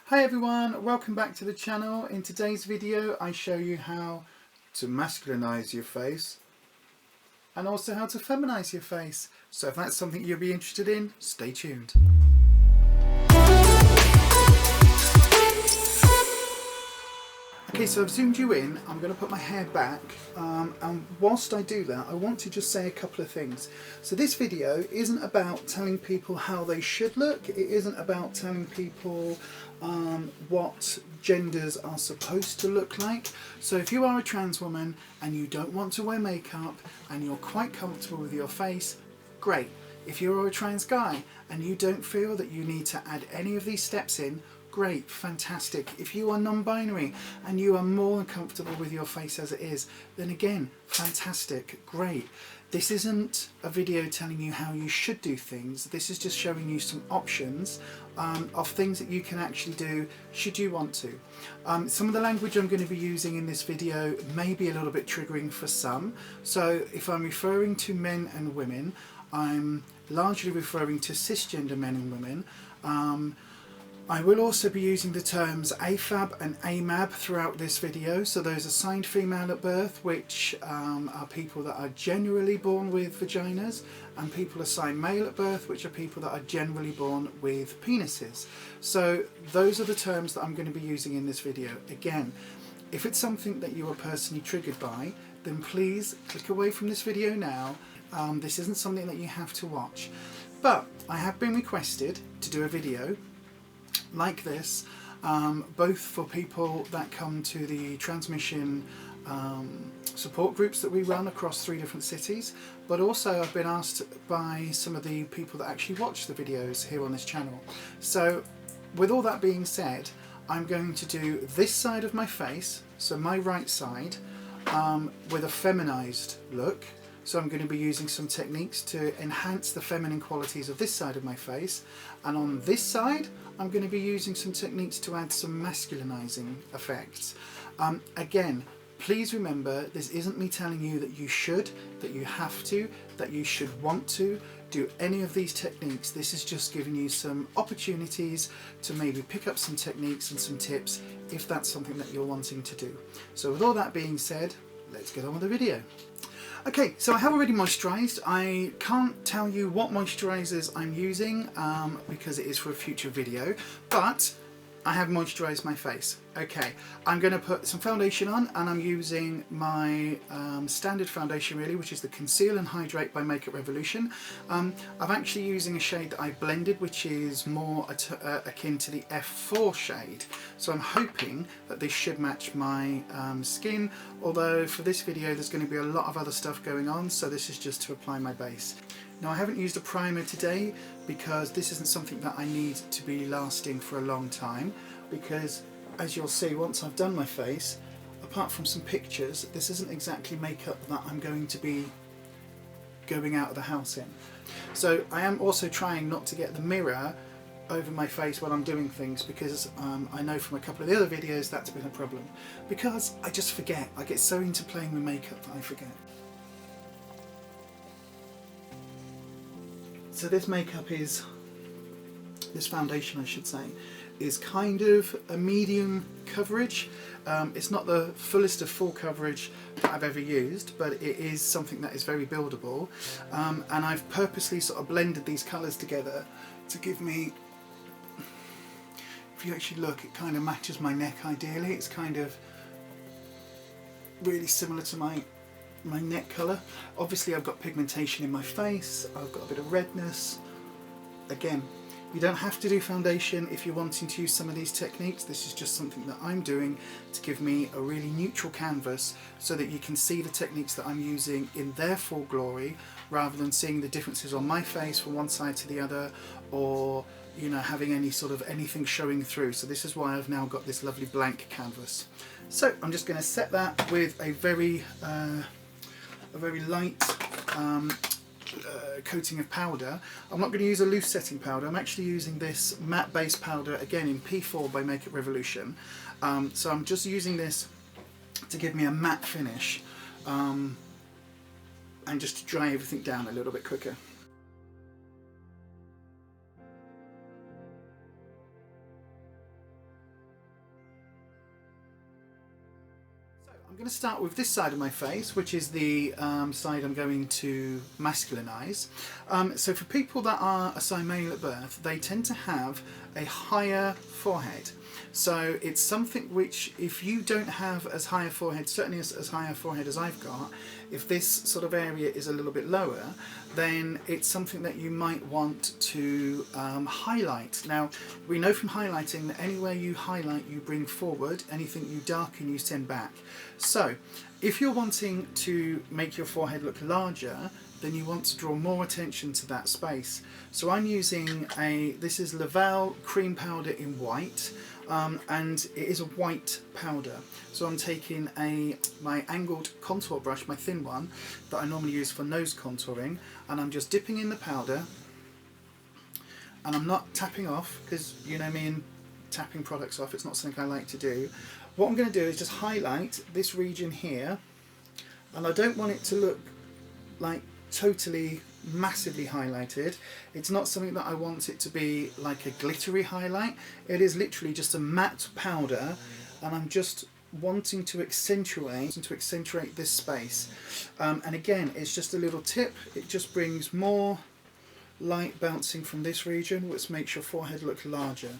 Hi everyone, welcome back to the channel. In today's video I show you how to masculinize your face and also how to feminize your face. So if that's something you'll be interested in, stay tuned. Okay, so I've zoomed you in. I'm going to put my hair back and whilst I do that I want to just say a couple of things. So this video isn't about telling people how they should look, it isn't about telling people what genders are supposed to look like. So if you are a trans woman and you don't want to wear makeup and you're quite comfortable with your face, great. If you're a trans guy and you don't feel that you need to add any of these steps in, great, fantastic. If you are non-binary and you are more than comfortable with your face as it is, then again, fantastic, great. This isn't a video telling you how you should do things. This is just showing you some options of things that you can actually do should you want to. Some of the language I'm going to be using in this video may be a little bit triggering for some. So if I'm referring to men and women, I'm largely referring to cisgender men and women. I will also be using the terms AFAB and AMAB throughout this video. So those assigned female at birth, which are people that are generally born with vaginas, and people assigned male at birth, which are people that are generally born with penises. So those are the terms that I'm going to be using in this video. Again, if it's something that you are personally triggered by, then please click away from this video now. This isn't something that you have to watch. But I have been requested to do a video like this, both for people that come to the transmission support groups that we run across 3 different cities, but also I've been asked by some of the people that actually watch the videos here on this channel. So with all that being said, I'm going to do this side of my face, so my right side, with a feminized look. So I'm going to be using some techniques to enhance the feminine qualities of this side of my face, and on this side I'm going to be using some techniques to add some masculinizing effects. Again, please remember, this isn't me telling you that you should, that you have to, that you should want to do any of these techniques. This is just giving you some opportunities to maybe pick up some techniques and some tips if that's something that you're wanting to do. So with all that being said, let's get on with the video. Okay, so I have already moisturised. I can't tell you what moisturisers I'm using because it is for a future video, but I have moisturised my face. Okay, I'm going to put some foundation on, and I'm using my standard foundation really, which is the Conceal and Hydrate by Makeup Revolution. I'm actually using a shade that I blended, which is more akin to the F4 shade. So I'm hoping that this should match my skin, although for this video there's going to be a lot of other stuff going on, so this is just to apply my base. Now I haven't used a primer today because this isn't something that I need to be lasting for a long time, because as you'll see once I've done my face, apart from some pictures, this isn't exactly makeup that I'm going to be going out of the house in. So I am also trying not to get the mirror over my face when I'm doing things, because I know from a couple of the other videos that's been a problem, because I just forget. I get so into playing with makeup that I forget. So this makeup is, this foundation I should say, is kind of a medium coverage. It's not the fullest of full coverage that I've ever used, but it is something that is very buildable. And I've purposely sort of blended these colours together to give me, if you actually look, it kind of matches my neck ideally. It's kind of really similar to my neck colour. Obviously I've got pigmentation in my face, I've got a bit of redness. Again, you don't have to do foundation if you're wanting to use some of these techniques. This is just something that I'm doing to give me a really neutral canvas so that you can see the techniques that I'm using in their full glory, rather than seeing the differences on my face from one side to the other, or you know, having any sort of anything showing through. So this is why I've now got this lovely blank canvas. So I'm just going to set that with a very light coating of powder. I'm not going to use a loose setting powder. I'm actually using this matte base powder, again in P4 by Makeup Revolution. So I'm just using this to give me a matte finish and just to dry everything down a little bit quicker. I'm going to start with this side of my face, which is the side I'm going to masculinize. So for people that are assigned male at birth, they tend to have a higher forehead. So it's something which, if you don't have as high a forehead, certainly as high a forehead as I've got, if this sort of area is a little bit lower, then it's something that you might want to highlight. Now, we know from highlighting that anywhere you highlight, you bring forward. Anything you darken, you send back. So if you're wanting to make your forehead look larger, then you want to draw more attention to that space. So I'm using this is Laval cream powder in white, and it is a white powder. So I'm taking my angled contour brush, my thin one, that I normally use for nose contouring, and I'm just dipping in the powder, and I'm not tapping off, because you know me and tapping products off, it's not something I like to do. What I'm going to do is just highlight this region here, and I don't want it to look like totally massively highlighted. It's not something that I want it to be like a glittery highlight. It is literally just a matte powder, and I'm just wanting to accentuate this space. And again, it's just a little tip. It just brings more light bouncing from this region, which makes your forehead look larger.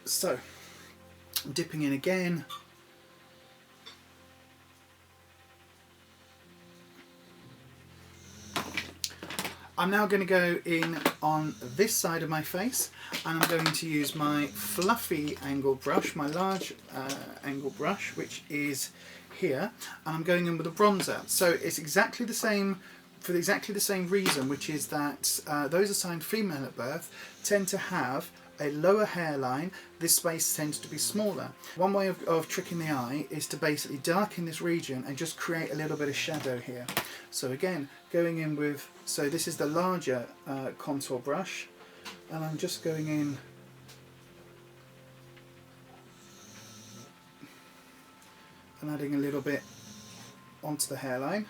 So I'm dipping in again. I'm now going to go in on this side of my face, and I'm going to use my fluffy angle brush, my large angle brush, which is here, and I'm going in with a bronzer. So it's exactly the same, for exactly the same reason, which is that those assigned female at birth tend to have a lower hairline. This space tends to be smaller. One way of tricking the eye is to basically darken this region and just create a little bit of shadow here. So again, going in with, so this is the larger contour brush, and I'm just going in and adding a little bit onto the hairline.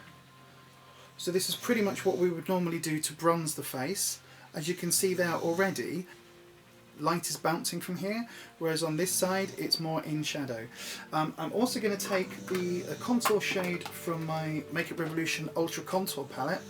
So this is pretty much what we would normally do to bronze the face. As you can see there already, light is bouncing from here, whereas on this side it's more in shadow. I'm also going to take the contour shade from my Makeup Revolution Ultra Contour palette,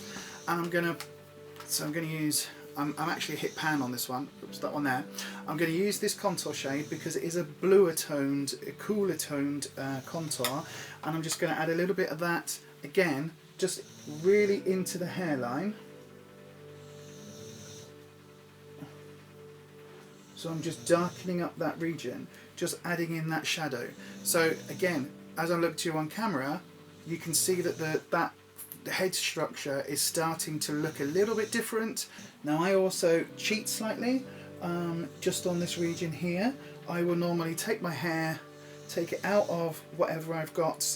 and I'm going to use, I'm actually a hit pan on this one, oops, that one there. I'm going to use this contour shade because it is a bluer toned, a cooler toned contour, and I'm just going to add a little bit of that, again, just really into the hairline. So I'm just darkening up that region, just adding in that shadow. So again, as I look to you on camera, you can see that the head structure is starting to look a little bit different. Now I also cheat slightly, just on this region here. I will normally take my hair, take it out of whatever I've got,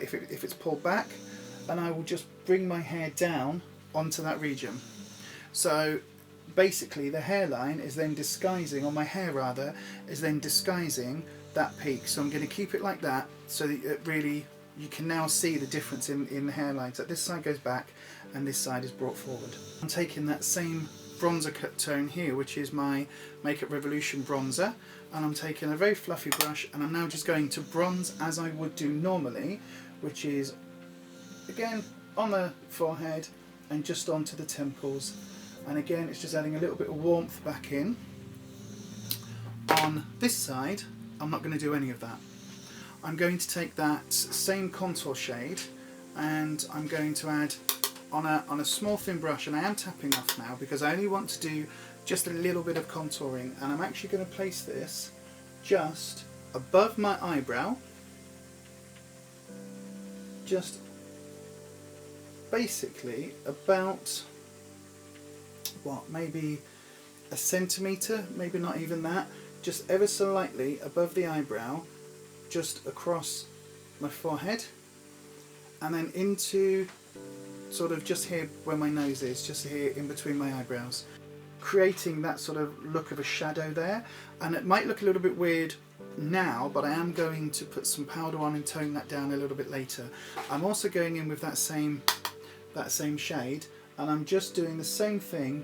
if it's pulled back, and I will just bring my hair down onto that region. So basically the hairline is then disguising, or my hair rather, is then disguising that peak. So I'm going to keep it like that, so that it really, you can now see the difference in the hairline. So this side goes back and this side is brought forward. I'm taking that same bronzer cut tone here, which is my Makeup Revolution bronzer, and I'm taking a very fluffy brush, and I'm now just going to bronze as I would do normally, which is again on the forehead and just onto the temples. And again, it's just adding a little bit of warmth back in. On this side, I'm not going to do any of that. I'm going to take that same contour shade, and I'm going to add on a small thin brush, and I am tapping off now because I only want to do just a little bit of contouring, and I'm actually going to place this just above my eyebrow, just basically about, what, maybe a centimetre, maybe not even that, just ever so lightly above the eyebrow, just across my forehead, and then into sort of just here where my nose is, just here in between my eyebrows, creating that sort of look of a shadow there. And it might look a little bit weird now, but I am going to put some powder on and tone that down a little bit later. I'm also going in with that same shade, and I'm just doing the same thing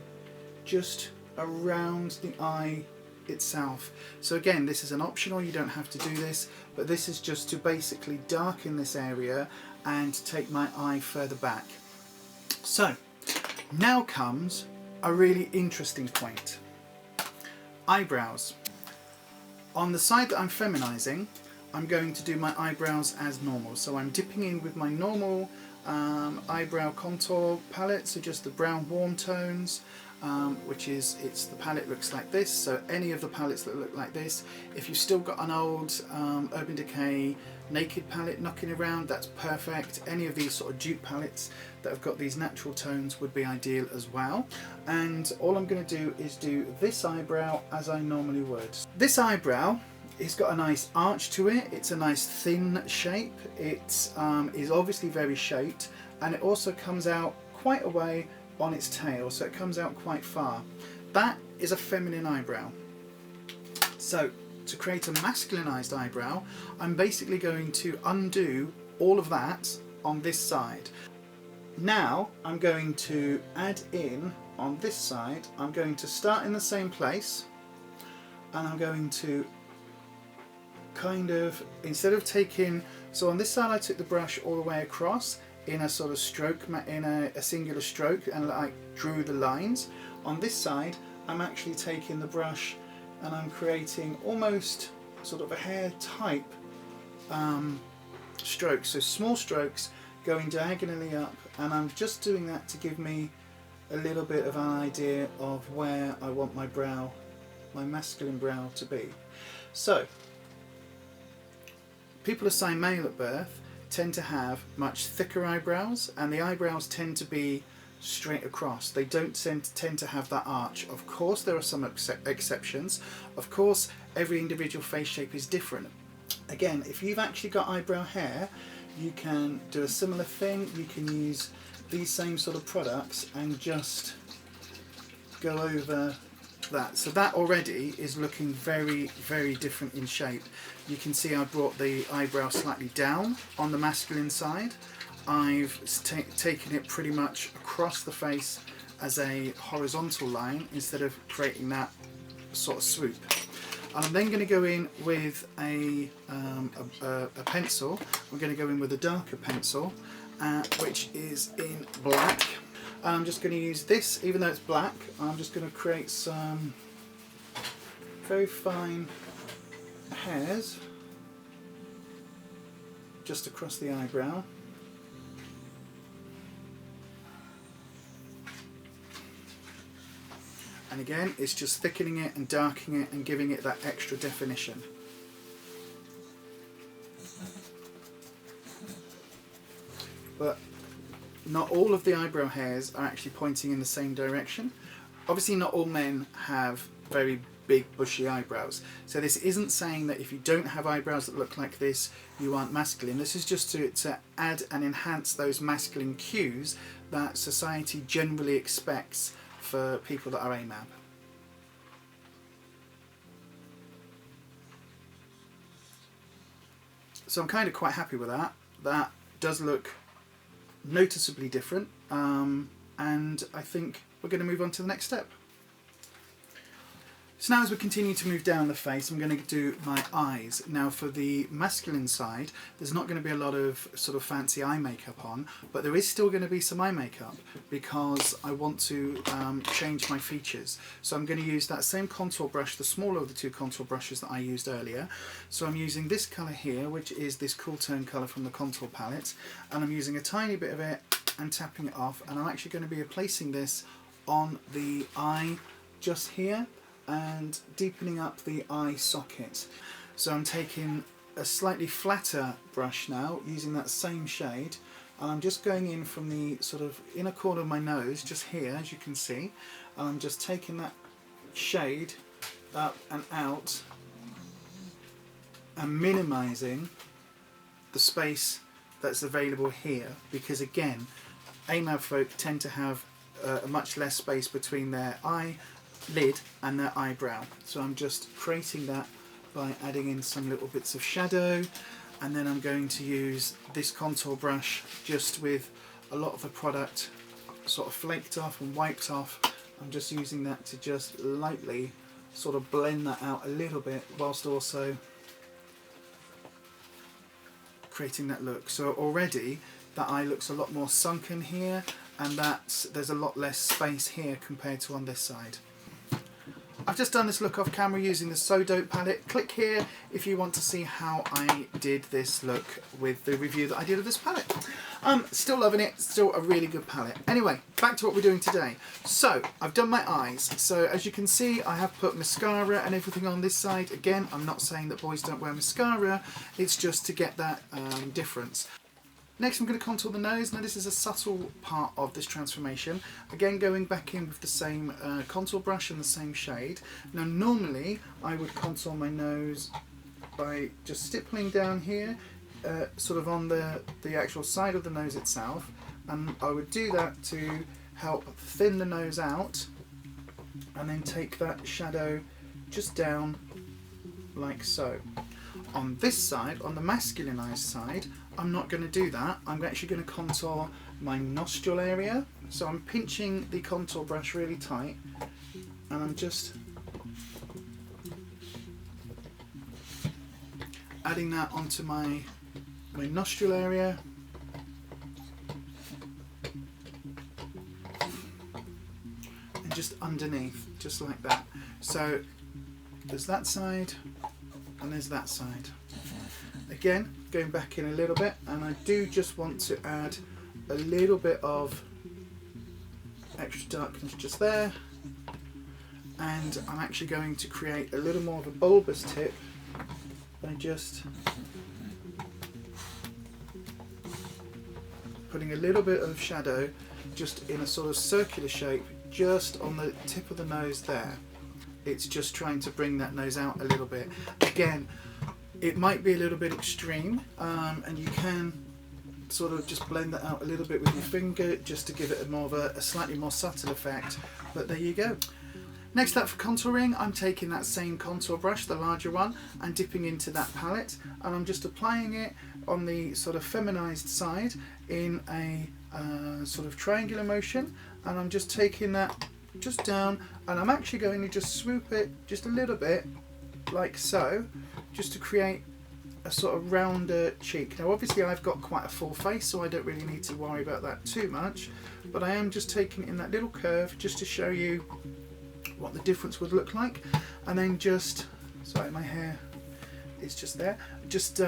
just around the eye itself. So again, this is an optional, you don't have to do this, but this is just to basically darken this area and take my eye further back. So now comes a really interesting point. Eyebrows. On the side that I'm feminizing, I'm going to do my eyebrows as normal. So I'm dipping in with my normal eyebrow contour palette, so just the brown warm tones, the palette looks like this. So any of the palettes that look like this, if you've still got an old Urban Decay naked palette knocking around, that's perfect. Any of these sort of dupe palettes that have got these natural tones would be ideal as well. And all I'm going to do is do this eyebrow as I normally would. This eyebrow, it's got a nice arch to it, it's a nice thin shape, it is obviously very shaped, and it also comes out quite a way on its tail, so it comes out quite far. That is a feminine eyebrow. So to create a masculinized eyebrow, I'm basically going to undo all of that on this side. Now I'm going to add in on this side, I'm going to start in the same place, and I'm going to kind of, instead of taking, so on this side I took the brush all the way across in a sort of stroke, in a singular stroke, and I drew the lines. On this side I'm actually taking the brush and I'm creating almost sort of a hair type strokes, so small strokes going diagonally up, and I'm just doing that to give me a little bit of an idea of where I want my brow, my masculine brow to be. So people assigned male at birth tend to have much thicker eyebrows, and the eyebrows tend to be straight across. They don't tend to have that arch. Of course there are some exceptions. Of course every individual face shape is different. Again, if you've actually got eyebrow hair, you can do a similar thing. You can use these same sort of products and just go over that. So that already is looking very, very different in shape. You can see I brought the eyebrow slightly down on the masculine side. I've taken it pretty much across the face as a horizontal line instead of creating that sort of swoop. And I'm then going to go in with a pencil. I'm going to go in with a darker pencil, which is in black. And I'm just going to use this, even though it's black, I'm just going to create some very fine hairs just across the eyebrow. And again, it's just thickening it and darkening it and giving it that extra definition. But not all of the eyebrow hairs are actually pointing in the same direction. Obviously not all men have very big bushy eyebrows. So this isn't saying that if you don't have eyebrows that look like this, you aren't masculine. This is just to add and enhance those masculine cues that society generally expects for people that are AMAB. So I'm kind of quite happy with that. That does look noticeably different, and I think we're going to move on to the next step. So now as we continue to move down the face, I'm going to do my eyes. Now for the masculine side, there's not going to be a lot of sort of fancy eye makeup on, but there is still going to be some eye makeup because I want to change my features. So I'm going to use that same contour brush, the smaller of the two contour brushes that I used earlier. So I'm using this colour here, which is this cool tone colour from the contour palette, and I'm using a tiny bit of it and tapping it off, and I'm actually going to be placing this on the eye just here and deepening up the eye socket. So I'm taking a slightly flatter brush now, using that same shade, and I'm just going in from the sort of inner corner of my nose, just here as you can see, and I'm just taking that shade up and out and minimising the space that's available here, because again, AMAB folk tend to have a much less space between their eyelid and their eyebrow. So I'm just creating that by adding in some little bits of shadow, and then I'm going to use this contour brush just with a lot of the product sort of flaked off and wiped off. I'm just using that to just lightly sort of blend that out a little bit whilst also creating that look. So already that eye looks a lot more sunken here, and there's a lot less space here compared to on this side. I've just done this look off camera using the So Dope palette. Click here if you want to see how I did this look with the review that I did of this palette. Still loving it, still a really good palette. Anyway, back to what we're doing today. So, I've done my eyes. So, as you can see, I have put mascara and everything on this side. Again, I'm not saying that boys don't wear mascara, it's just to get that difference. Next I'm going to contour the nose. Now this is a subtle part of this transformation. Again, going back in with the same contour brush and the same shade. Now normally I would contour my nose by just stippling down here, sort of on the actual side of the nose itself, and I would do that to help thin the nose out, and then take that shadow just down like so. On this side, on the masculinized side, I'm not going to do that. I'm actually going to contour my nostril area. So I'm pinching the contour brush really tight, and I'm just adding that onto my nostril area. And just underneath, just like that. So there's that side, and there's that side. Again, going back in a little bit, and I do just want to add a little bit of extra darkness just there, and I'm actually going to create a little more of a bulbous tip by just putting a little bit of shadow just in a sort of circular shape just on the tip of the nose there. It's just trying to bring that nose out a little bit. Again, it might be a little bit extreme, and you can sort of just blend that out a little bit with your finger just to give it a slightly more subtle effect, but there you go. Next up for contouring, I'm taking that same contour brush, the larger one, and dipping into that palette, and I'm just applying it on the sort of feminized side in a sort of triangular motion, and I'm just taking that just down, and I'm actually going to just swoop it just a little bit like so, just to create a sort of rounder cheek. Now obviously I've got quite a full face, so I don't really need to worry about that too much, but I am just taking it in that little curve just to show you what the difference would look like. And then just, sorry, my hair is just there, just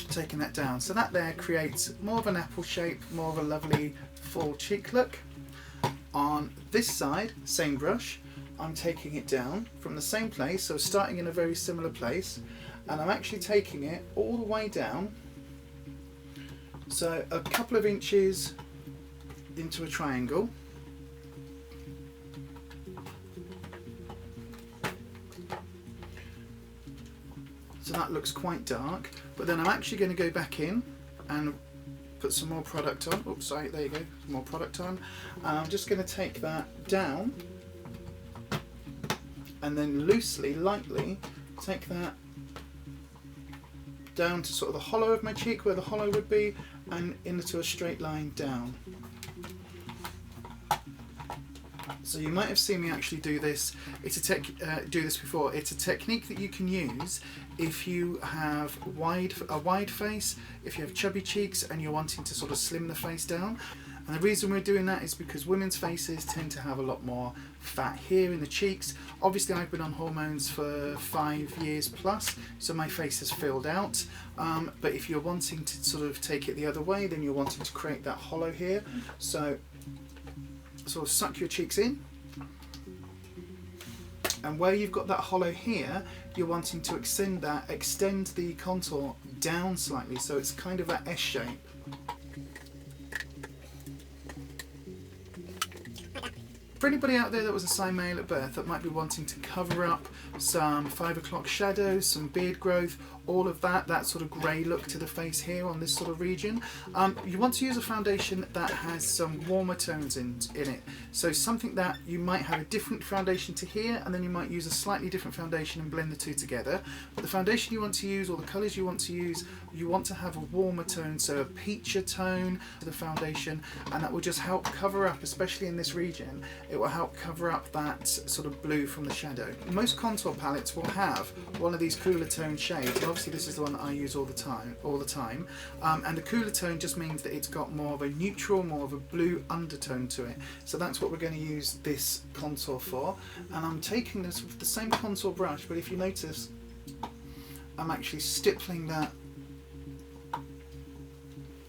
taking that down. So that there creates more of an apple shape, more of a lovely full cheek look. On this side, same brush, I'm taking it down from the same place, so starting in a very similar place, and I'm actually taking it all the way down, so a couple of inches into a triangle. So that looks quite dark, but then I'm actually going to go back in and put some more product on. Oops, sorry, there you go, some more product on. And I'm just going to take that down, and then loosely, lightly, take that down to sort of the hollow of my cheek, where the hollow would be, and into a straight line down. So you might have seen me actually do this. Do this before. It's a technique that you can use if you have a wide face, if you have chubby cheeks and you're wanting to sort of slim the face down. And the reason we're doing that is because women's faces tend to have a lot more fat here in the cheeks. Obviously I've been on hormones for 5 years plus, so my face has filled out. But if you're wanting to sort of take it the other way, then you're wanting to create that hollow here. So sort of suck your cheeks in, and where you've got that hollow here, you're wanting to extend the contour down slightly, so it's kind of that S shape. For anybody out there that was a sign male at birth that might be wanting to cover up some 5 o'clock shadows, some beard growth, all of that sort of grey look to the face here on this sort of region, you want to use a foundation that has some warmer tones in it. So something that you might have a different foundation to here, and then you might use a slightly different foundation and blend the two together. But the foundation you want to use, or the colours you want to use, you want to have a warmer tone, so a peacher tone to the foundation, and that will just help cover up, especially in this region, it will help cover up that sort of blue from the shadow. Most contour palettes will have one of these cooler tone shades, and obviously this is the one that I use all the time. And the cooler tone just means that it's got more of a neutral, more of a blue undertone to it. So that's what we're going to use this contour for. And I'm taking this with the same contour brush, but if you notice, I'm actually stippling that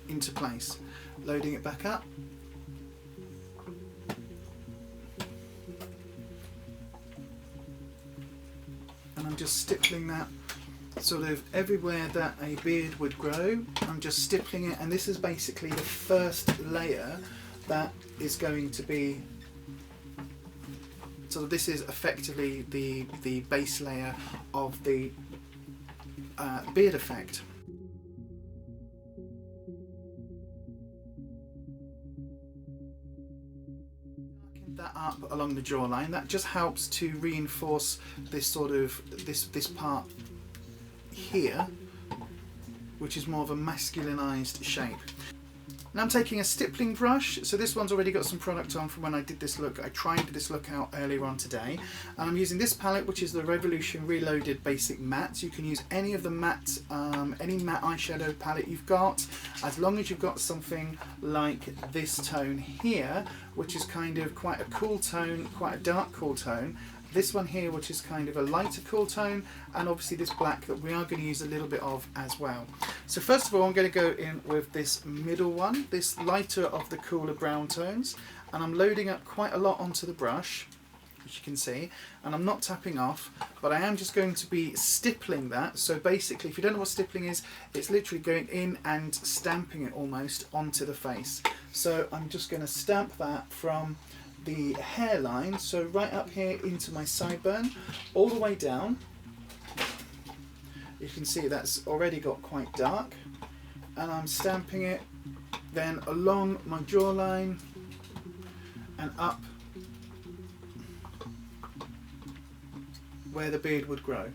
into place, loading it back up. And I'm just stippling that sort of everywhere that a beard would grow. I'm just stippling it, and this is basically the first layer that is going to be, so this is effectively the base layer of the beard effect. That up along the jawline, that just helps to reinforce this sort of this part here, which is more of a masculinized shape. Now I'm taking a stippling brush, so this one's already got some product on from when I did this look. I tried this look out earlier on today, and I'm using this palette, which is the Revolution Reloaded Basic Matte. You can use any of the matte, any matte eyeshadow palette you've got, as long as you've got something like this tone here, which is kind of quite a cool tone, quite a dark cool tone. This one here, which is kind of a lighter cool tone, and obviously this black that we are going to use a little bit of as well. So first of all, I'm going to go in with this middle one, this lighter of the cooler brown tones, and I'm loading up quite a lot onto the brush, as you can see, and I'm not tapping off, but I am just going to be stippling that. So basically, if you don't know what stippling is, it's literally going in and stamping it almost onto the face. So I'm just going to stamp that from the hairline, so right up here into my sideburn, all the way down. You can see that's already got quite dark, and I'm stamping it then along my jawline and up where the beard would grow.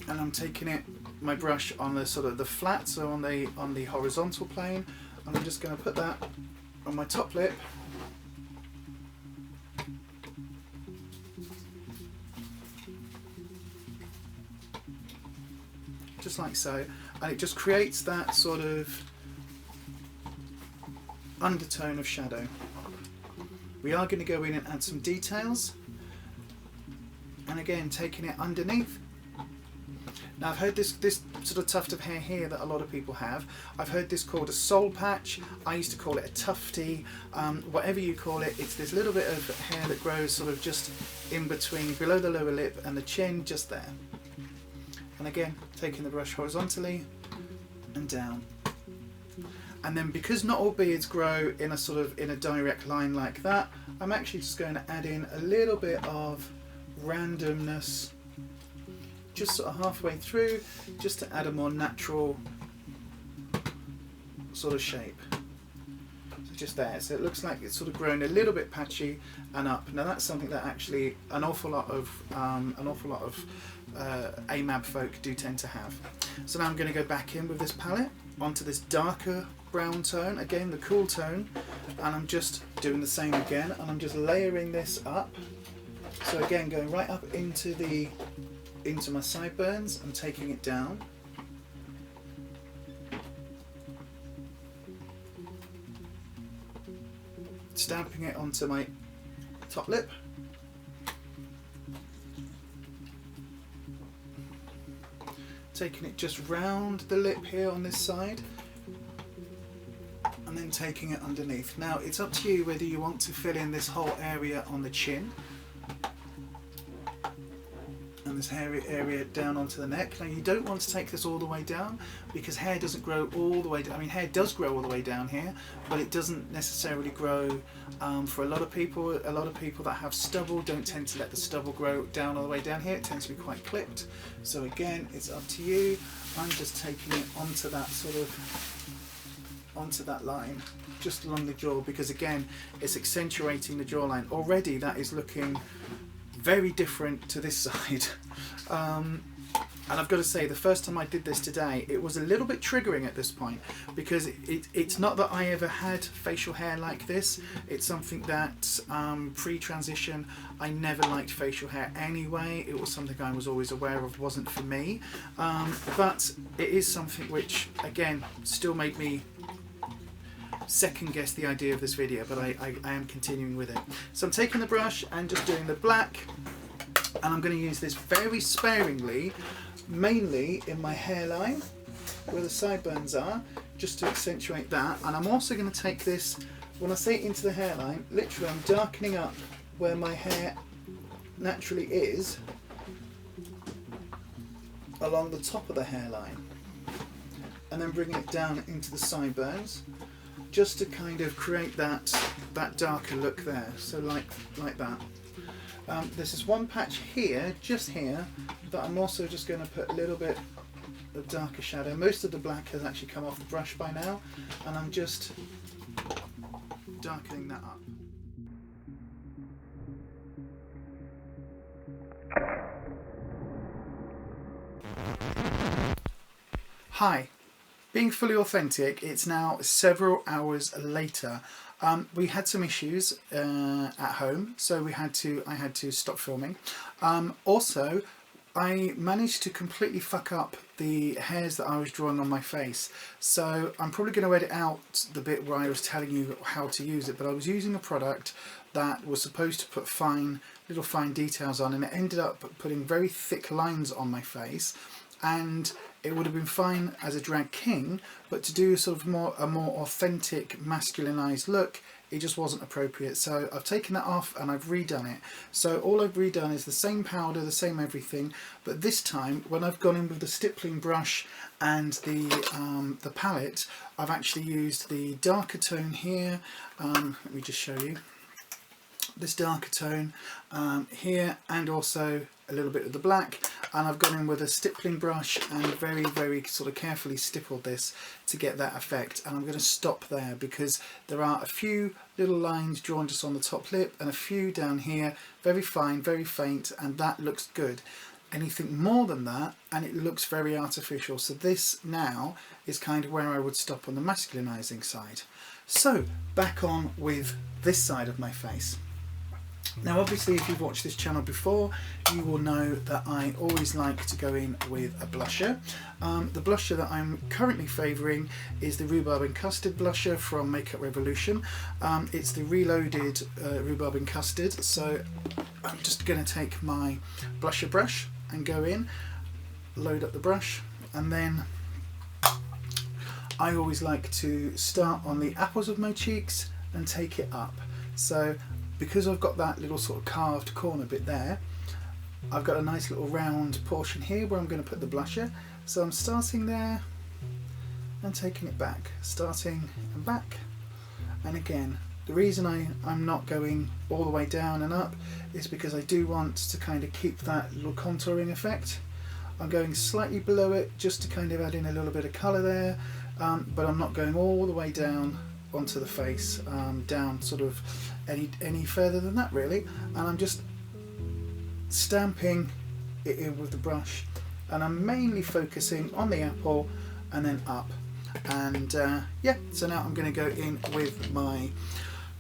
And I'm taking it, my brush, on the sort of the flat, so on the horizontal plane, and I'm just going to put that on my top lip, just like so, and it just creates that sort of undertone of shadow. We are going to go in and add some details, and again taking it underneath. Now I've heard this sort of tuft of hair here that a lot of people have. I've heard this called a soul patch. I used to call it a tufty. Whatever you call it, it's this little bit of hair that grows sort of just in between, below the lower lip and the chin, just there. And again, taking the brush horizontally and down. And then, because not all beards grow in a sort of in a direct line like that, I'm actually just going to add in a little bit of randomness, just sort of halfway through, just to add a more natural sort of shape. So just there, so it looks like it's sort of grown a little bit patchy and up. Now that's something that actually an awful lot of AFAB folk do tend to have. So now I'm going to go back in with this palette onto this darker brown tone, again the cool tone, and I'm just doing the same again, and I'm just layering this up. So again, going right up into my sideburns, I'm taking it down. Stamping it onto my top lip. Taking it just round the lip here on this side, and then taking it underneath. Now it's up to you whether you want to fill in this whole area on the chin and this hairy area down onto the neck. Now you don't want to take this all the way down, because hair doesn't grow all the way down. I mean, hair does grow all the way down here, but it doesn't necessarily grow for a lot of people. A lot of people that have stubble don't tend to let the stubble grow down all the way down here. It tends to be quite clipped. So again, it's up to you. I'm just taking it onto that sort of, onto that line, just along the jaw, because again, it's accentuating the jawline. Already that is looking very different to this side. And I've got to say, the first time I did this today, it was a little bit triggering at this point, because it's not that I ever had facial hair like this. It's something that pre-transition, I never liked facial hair anyway. It was something I was always aware of wasn't for me. But it is something which, again, still made me second guess the idea of this video, but I am continuing with it. So I'm taking the brush and just doing the black, and I'm going to use this very sparingly, mainly in my hairline where the sideburns are, just to accentuate that. And I'm also going to take this, when I say into the hairline, literally I'm darkening up where my hair naturally is along the top of the hairline, and then bringing it down into the sideburns, just to kind of create that darker look there. So like that. This is one patch here, just here, that I'm also just going to put a little bit of darker shadow. Most of the black has actually come off the brush by now, and I'm just darkening that up. Hi. Being fully authentic, it's now several hours later. We had some issues at home, so I had to stop filming. Also, I managed to completely fuck up the hairs that I was drawing on my face. So I'm probably going to edit out the bit where I was telling you how to use it, but I was using a product that was supposed to put little fine details on, and it ended up putting very thick lines on my face. And it would have been fine as a drag king, but to do sort of a more authentic masculinized look, it just wasn't appropriate. So I've taken that off and I've redone it. So all I've redone is the same powder, the same everything, but this time when I've gone in with the stippling brush and the palette, I've actually used the darker tone here. Let me just show you this darker tone here, and also a little bit of the black, and I've gone in with a stippling brush and very, very sort of carefully stippled this to get that effect. And I'm going to stop there because there are a few little lines drawn just on the top lip and a few down here, very fine, very faint, and that looks good. Anything more than that and it looks very artificial. So this now is kind of where I would stop on the masculinizing side. So back on with this side of my face. Now obviously if you've watched this channel before, you will know that I always like to go in with a blusher. The blusher that I'm currently favouring is the Rhubarb and Custard blusher from Makeup Revolution. It's the reloaded Rhubarb and Custard, so I'm just going to take my blusher brush and go in, load up the brush, and then I always like to start on the apples of my cheeks and take it up. So because I've got that little sort of carved corner bit there, I've got a nice little round portion here where I'm going to put the blusher. So I'm starting there and taking it back, starting and back. And again, the reason I'm not going all the way down and up is because I do want to kind of keep that little contouring effect. I'm going slightly below it just to kind of add in a little bit of colour there, but I'm not going all the way down onto the face, down sort of any further than that really, and I'm just stamping it in with the brush, and I'm mainly focusing on the apple and then up. And yeah, so now I'm going to go in with my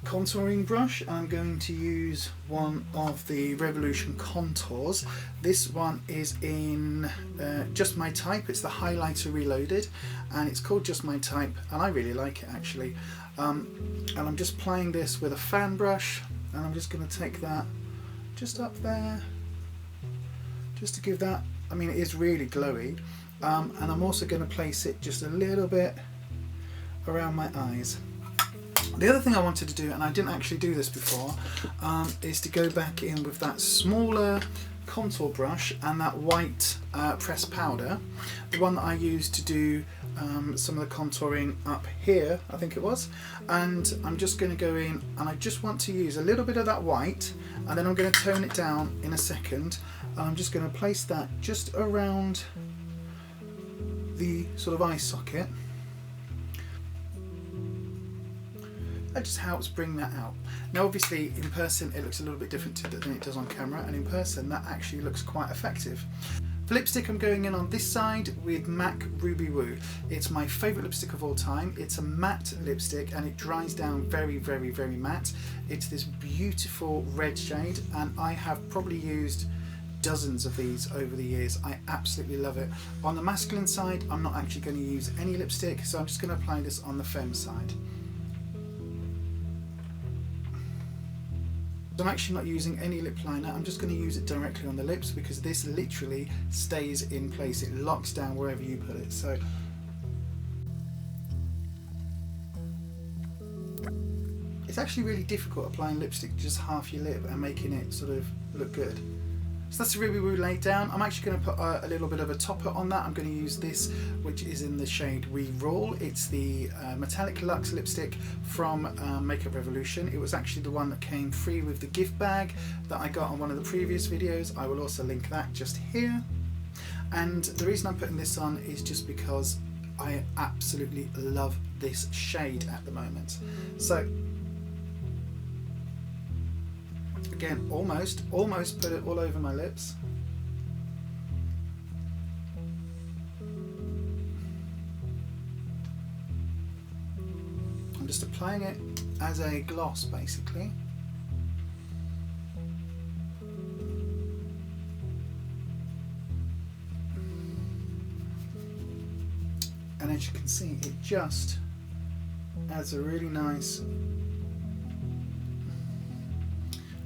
contouring brush. I'm going to use one of the Revolution contours. This one is in Just My Type. It's the highlighter reloaded, and it's called Just My Type, and I really like it actually. And I'm just applying this with a fan brush, and I'm just going to take that just up there, just to give that, I mean it is really glowy, and I'm also going to place it just a little bit around my eyes. The other thing I wanted to do, and I didn't actually do this before, is to go back in with that smaller contour brush and that white pressed powder, the one that I used to do some of the contouring up here, I think it was, and I'm just going to go in and I just want to use a little bit of that white, and then I'm going to tone it down in a second, and I'm just going to place that just around the sort of eye socket. That just helps bring that out. Now obviously in person it looks a little bit different than it does on camera, and in person that actually looks quite effective. For lipstick, I'm going in on this side with MAC Ruby Woo. It's my favourite lipstick of all time. It's a matte lipstick and it dries down very, very, very matte. It's this beautiful red shade, and I have probably used dozens of these over the years. I absolutely love it. On the masculine side, I'm not actually going to use any lipstick, so I'm just going to apply this on the femme side. I'm actually not using any lip liner. I'm just going to use it directly on the lips because this literally stays in place. It locks down wherever you put it. So it's actually really difficult applying lipstick to just half your lip and making it sort of look good. So that's the Ruby Woo laid down. I'm actually going to put a little bit of a topper on that. I'm going to use this, which is in the shade We Roll. It's the Metallic Luxe lipstick from Makeup Revolution. It was actually the one that came free with the gift bag that I got on one of the previous videos. I will also link that just here. And the reason I'm putting this on is just because I absolutely love this shade at the moment. So again, almost put it all over my lips. I'm just applying it as a gloss, basically. And as you can see, it just adds a really nice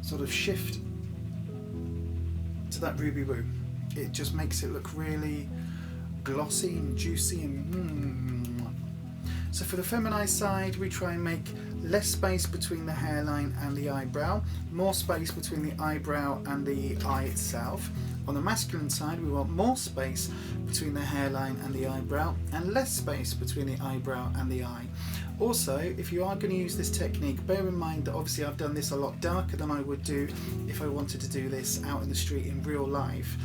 sort of shift to that Ruby Woo. It just makes it look really glossy and juicy and So for the feminized side, we try and make less space between the hairline and the eyebrow, more space between the eyebrow and the eye itself. On the masculine side, we want more space between the hairline and the eyebrow and less space between the eyebrow and the eye. Also, if you are going to use this technique, bear in mind that obviously I've done this a lot darker than I would do if I wanted to do this out in the street in real life,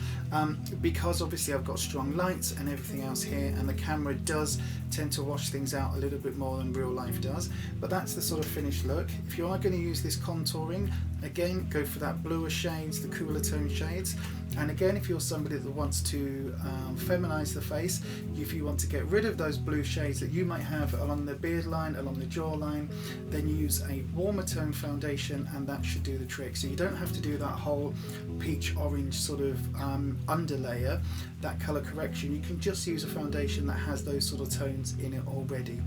because obviously I've got strong lights and everything else here, and the camera does tend to wash things out a little bit more than real life does, but that's the sort of finished look. If you are going to use this contouring, again, go for that bluer shades, the cooler tone shades. And again, if you're somebody that wants to feminize the face, if you want to get rid of those blue shades that you might have along the beard line, along the jawline, then use a warmer tone foundation and that should do the trick. So you don't have to do that whole peach orange sort of underlayer, that color correction. You can just use a foundation that has those sort of tones in it already.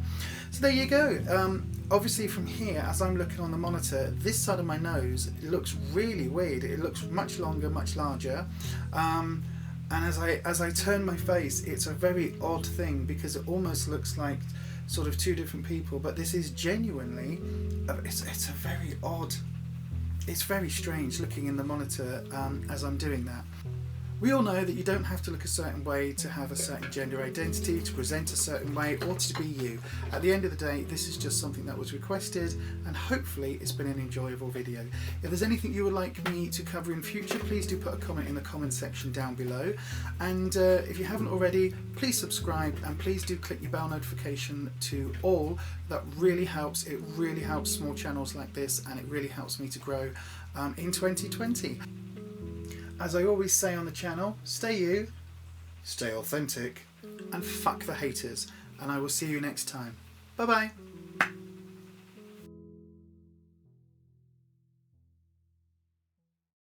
So there you go. Obviously from here, as I'm looking on the monitor, this side of my nose, it looks really weird. It looks much longer, much larger. And as I turn my face, it's a very odd thing because it almost looks like sort of two different people, but this is genuinely, it's a very odd, it's very strange looking in the monitor as I'm doing that. We all know that you don't have to look a certain way to have a certain gender identity, to present a certain way, or to be you. At the end of the day, this is just something that was requested, and hopefully it's been an enjoyable video. If there's anything you would like me to cover in future, please do put a comment in the comment section down below. And if you haven't already, please subscribe, and please do click your bell notification to all. That really helps. It really helps small channels like this, and it really helps me to grow in 2020. As I always say on the channel, stay you, stay authentic, and fuck the haters. And I will see you next time. Bye bye.